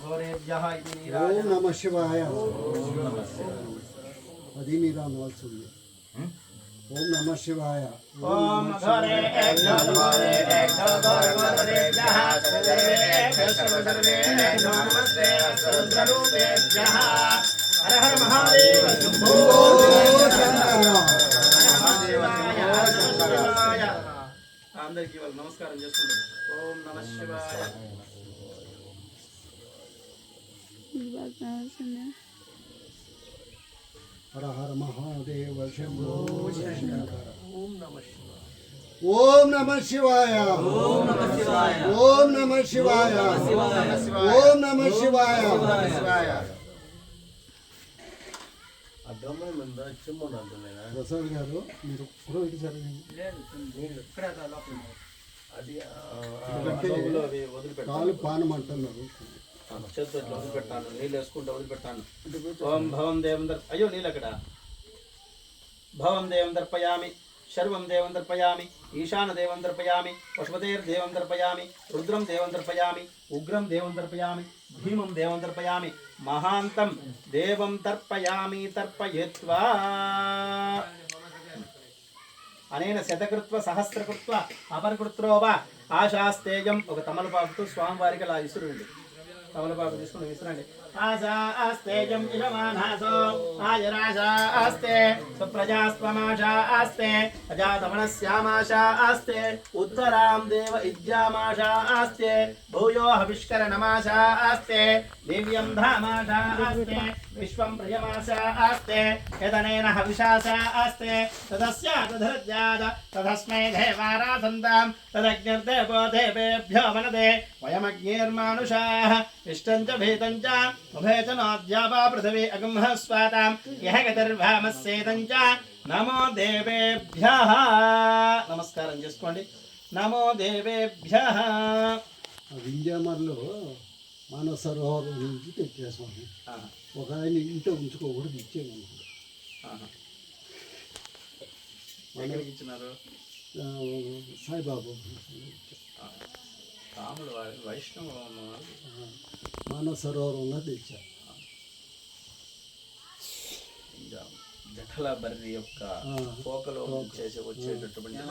ఓం నమ శివాయ. అది మీరు అనవలసింది. ఓం నమ శివాయ. ఓం హర హర మహాదేవ శంభో శంకర. అందరికీ వాళ్ళు నమస్కారం చేసుకుంటారు. ఓం నమ శివాయ. హర హర మహాదేవ శంభో శంకర. ఓం నమ శివాయ. ఓం నమ శివాయ. ఓం నమ శివాయ. ఓం నమ శివాయ. ఓం నమ శివాయ. ప్రసాద్ గారు మీరు పురోహిత కాలు పానం అంటున్నారు. చేతులు వదిలిపెట్టాను, నీళ్ళు వేసుకుంటూ వదిలిపెట్టాను. ఓం భవం దేవం అయ్యో నీళ్ళు అక్కడ. భవం దేవం దర్పయామి, శర్వం దేవం దర్పయామి, ఈశాన దేవం దర్పయామి, పశుపతేర్ దేవం దర్పయామి, రుద్రం దేవం దర్పయామి, ఉగ్రం దేవం దర్పయామి, భీమం దేవం దర్పయామి, మహాంతం దేవం తర్పయామి. తర్పయేత్వా అనేన శతకృత్వ సహస్రకృత్వ అపరకృత్రో వా ఆశాస్తేజం. ఒక తమలపాకుతో స్వామివారికి అలా విసురుండి. తమలపాకు తీసుకుని విసురండి. ఆశాస్తేజం యజమానాసో ఆయురాశాస్తే స్వప్రజాస్త్వమాశాస్తే ప్రజాతమనస్యామాశాస్తే ఉత్తరాం దేవ ఇద్యామాశాస్తే భూయో హవిష్కరణమాశాస్తే దివ్యం ధామాశాస్తే విశ్వం ప్రియమాశాస్తే యదనేన హవిషాశాస్తే తదస్య తదృజ్యాద తదస్మై దేవారాధంతాం తదగ్నిర్దేవో దేవేభ్యో వనదే వయమగ్నిర్మానుషాః ఇష్టం చ భేతం చ ఉభయ చ నోద్యాపా పృథివీ అగంహ స్వాతాం యః గతిర్భామస్సేతం చ నమో దేవేభ్యః. నమస్కారం చేసుకోండి. నమో దేవేభ్యః. వింజామర్లో మానవ సరోవరం నుంచి తెచ్చేసాం. ఒక ఆయన ఇంట్లో ఉంచుకోకూడదు, ఇచ్చేయమనుకుంటా. ఎక్కడికి ఇచ్చినారు? సాయిబాబు రాముడు వైష్ణవ మానవ సరోవరంలో తెచ్చా. జఠల బర్రి యొక్క పోకలో చేసి వచ్చేటటువంటి